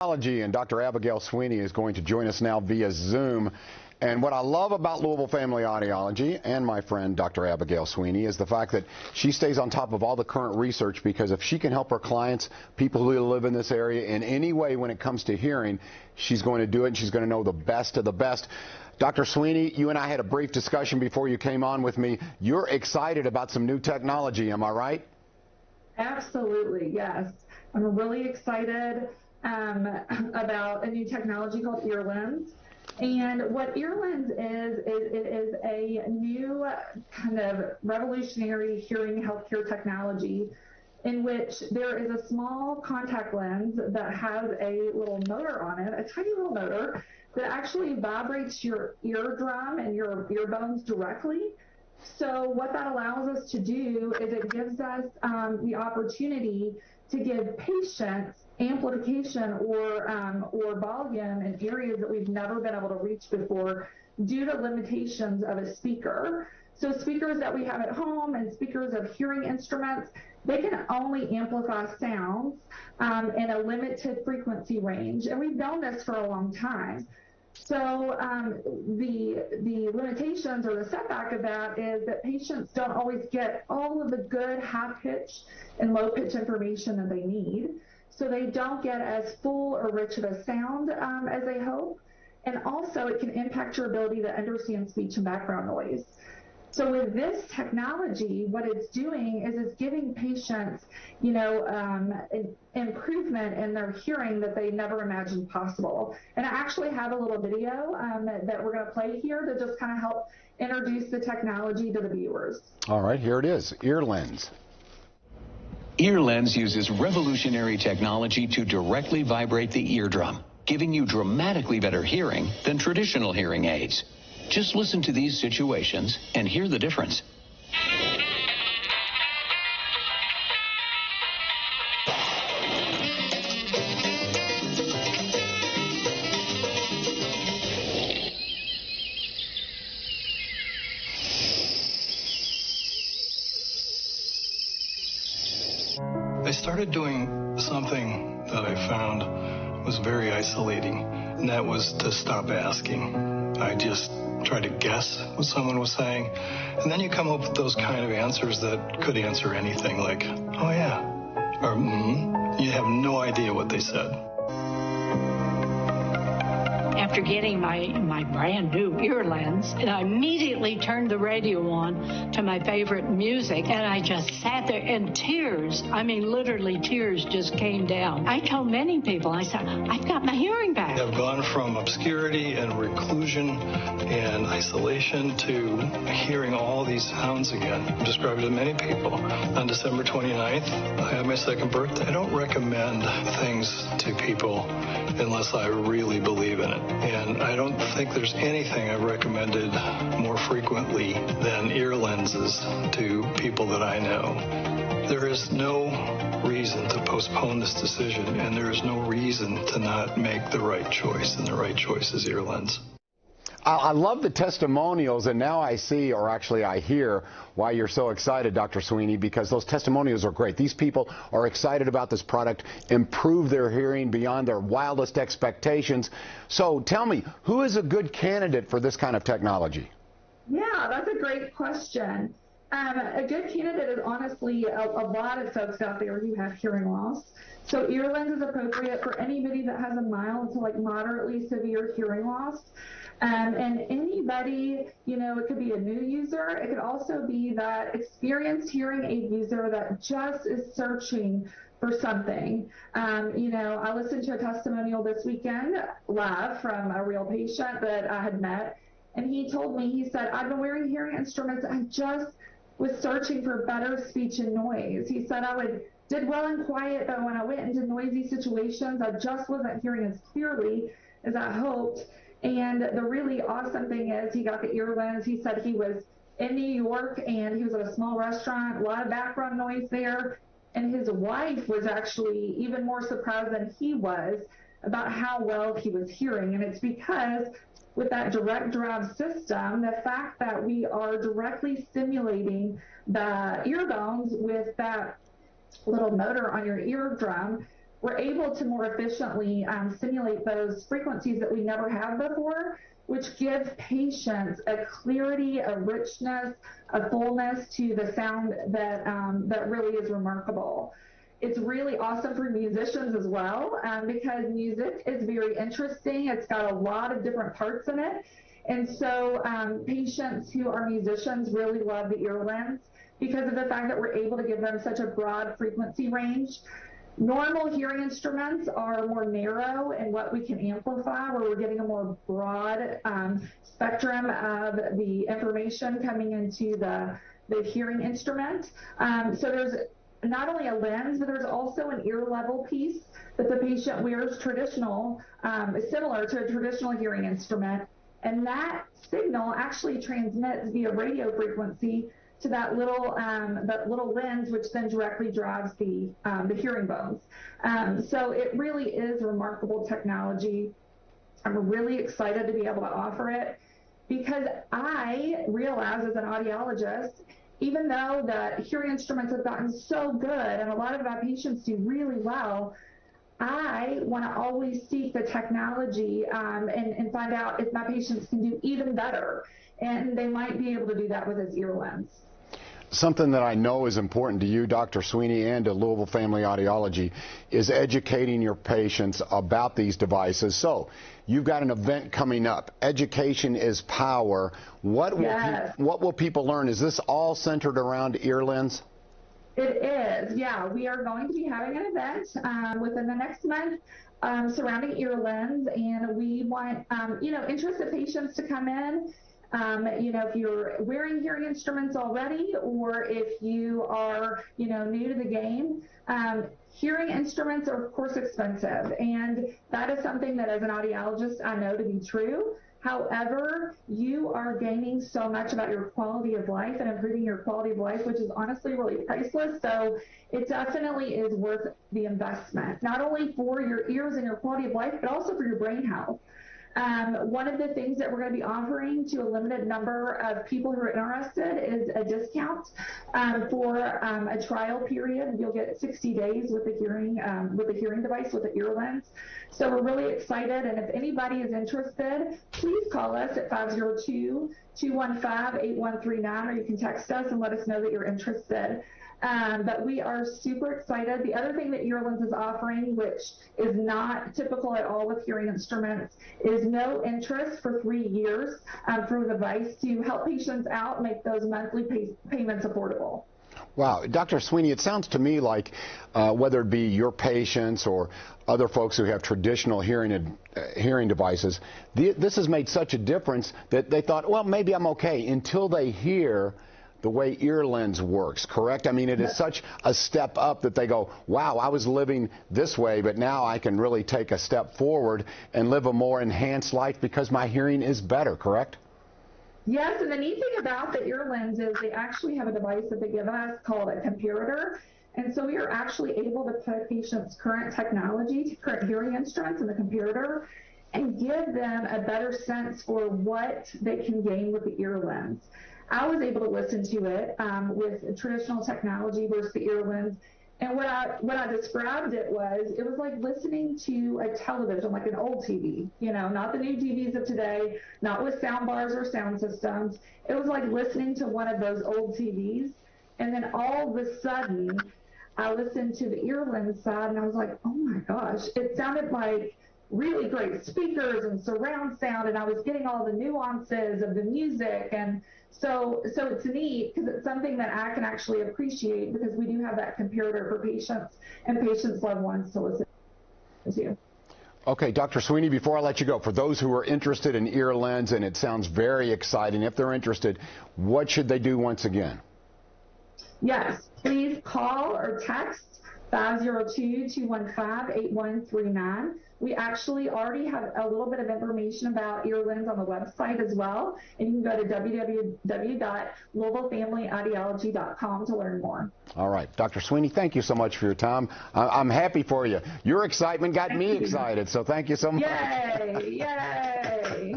And Dr. Abigail Sweeney is going to join us now via Zoom. And what I love about Louisville Family Audiology and my friend Dr. Abigail Sweeney is the fact that she stays on top of all the current research, because if she can help her clients, people who live in this area, in any way when it comes to hearing, she's going to do it, and she's going to know the best of the best. Dr. Sweeney, you and I had a brief discussion before you came on with me. You're excited about some new technology, am I right? Absolutely, yes. I'm really excited about a new technology called Earlens. And what Earlens is it is a new kind of revolutionary hearing healthcare technology in which there is a small contact lens that has a little motor on it, a tiny little motor that actually vibrates your eardrum and your ear bones directly. So what that allows us to do is it gives us the opportunity to give patients amplification or volume in areas that we've never been able to reach before due to limitations of a speaker. So speakers that we have at home and speakers of hearing instruments, they can only amplify sounds in a limited frequency range. And we've known this for a long time. So the limitations or the setback of that is that patients don't always get all of the good high pitch and low pitch information that they need. So they don't get as full or rich of a sound as they hope. And also it can impact your ability to understand speech and background noise. So with this technology, what it's doing is it's giving patients, an improvement in their hearing that they never imagined possible. And I actually have a little video that we're going to play here to just kind of help introduce the technology to the viewers. All right, here it is, Earlens. Earlens uses revolutionary technology to directly vibrate the eardrum, giving you dramatically better hearing than traditional hearing aids. Just listen to these situations and hear the difference. I started doing something that I found was very isolating, and that was to stop asking. I just tried to guess what someone was saying, and then you come up with those kind of answers that could answer anything, like, oh yeah, or you have no idea what they said. After getting my brand new Earlens, and I immediately turned the radio on to my favorite music, and I just sat there, and tears, I mean literally tears just came down. I told many people, I said, I've got my hearing back. I've gone from obscurity and reclusion and isolation to hearing all these sounds again. I've described it to many people. On December 29th, I had my second birthday. I don't recommend things to people unless I really believe in it. And I don't think there's anything I've recommended more frequently than ear lenses to people that I know. There is no reason to postpone this decision, and there is no reason to not make the right choice, and the right choice is Earlens. I love the testimonials, and now I see, or actually I hear, why you're so excited, Dr. Sweeney, because those testimonials are great. These people are excited about this product, improve their hearing beyond their wildest expectations. So tell me, who is a good candidate for this kind of technology? Yeah, that's a great question. A good candidate is honestly a lot of folks out there who have hearing loss. So Earlens is appropriate for anybody that has a mild to moderately severe hearing loss. And anybody, it could be a new user. It could also be that experienced hearing aid user that just is searching for something. I listened to a testimonial this weekend live from a real patient that I had met. And he told me, he said, I've been wearing hearing instruments. I just was searching for better speech and noise. He said, did well and quiet, but when I went into noisy situations, I just wasn't hearing as clearly as I hoped. And the really awesome thing is he got the Earlens. He said he was in New York and he was at a small restaurant, a lot of background noise there. And his wife was actually even more surprised than he was about how well he was hearing. And it's because with that direct drive system, the fact that we are directly stimulating the ear bones with that little motor on your eardrum we're able to more efficiently simulate those frequencies that we never have before, which gives patients a clarity, a richness, a fullness to the sound that, that really is remarkable. It's really awesome for musicians as well, because music is very interesting. It's got a lot of different parts in it. And so patients who are musicians really love the Earlens because of the fact that we're able to give them such a broad frequency range. Normal hearing instruments are more narrow in what we can amplify, where we're getting a more broad spectrum of the information coming into the hearing instrument. So there's not only a lens, but there's also an ear level piece that the patient wears similar to a traditional hearing instrument. And that signal actually transmits via radio frequency to that little lens, which then directly drives the hearing bones. So it really is remarkable technology. I'm really excited to be able to offer it because I realize as an audiologist, even though the hearing instruments have gotten so good and a lot of our patients do really well, I want to always seek the technology and find out if my patients can do even better. And they might be able to do that with this Earlens. Something that I know is important to you, Dr. Sweeney, and to Louisville Family Audiology is educating your patients about these devices. So you've got an event coming up. Education is power. What will people learn? Is this all centered around Earlens? It is, yeah. We are going to be having an event within the next month surrounding Earlens, and we want interested patients to come in. If you're wearing hearing instruments already, or if you are, new to the game, hearing instruments are, of course, expensive. And that is something that as an audiologist, I know to be true. However, you are gaining so much about your quality of life and improving your quality of life, which is honestly really priceless. So it definitely is worth the investment, not only for your ears and your quality of life, but also for your brain health. One of the things that we're going to be offering to a limited number of people who are interested is a discount for a trial period. You'll get 60 days with the hearing device, with the Earlens. So we're really excited, and if anybody is interested, please call us at 502-215-8139, or you can text us and let us know that you're interested. But we are super excited. The other thing that Earlens is offering, which is not typical at all with hearing instruments, is no interest for 3 years for the device to help patients out, make those monthly payments affordable. Wow. Dr. Sweeney, it sounds to me like whether it be your patients or other folks who have traditional hearing devices, this has made such a difference that they thought, well, maybe I'm okay, until they hear the way Earlens works, correct? I mean, it is such a step up that they go, wow, I was living this way, but now I can really take a step forward and live a more enhanced life because my hearing is better, correct? Yes, and the neat thing about the Earlens is they actually have a device that they give us called a comparator. And so we are actually able to put a patient's current technology, current hearing instruments in the comparator, and give them a better sense for what they can gain with the Earlens. I was able to listen to it with traditional technology versus the Earlens, and what I described it was like listening to a television, like an old TV, not the new TVs of today, not with sound bars or sound systems. It was like listening to one of those old TVs, and then all of a sudden, I listened to the Earlens side, and I was like, oh my gosh, it sounded like really great speakers and surround sound, and I was getting all the nuances of the music. And so it's neat because it's something that I can actually appreciate, because we do have that comparator for patients and patients' loved ones to listen to. Okay, Dr. Sweeney, before I let you go, for those who are interested in Earlens, and it sounds very exciting, if they're interested, what should they do once again? Yes, please call or text 502-215-8139. We actually already have a little bit of information about Earlens on the website as well, and you can go to www.louisvillefamilyaudiology.com to learn more. All right. Dr. Sweeney, thank you so much for your time. I'm happy for you. Your excitement got me excited, so thank you so much. Yay! Yay!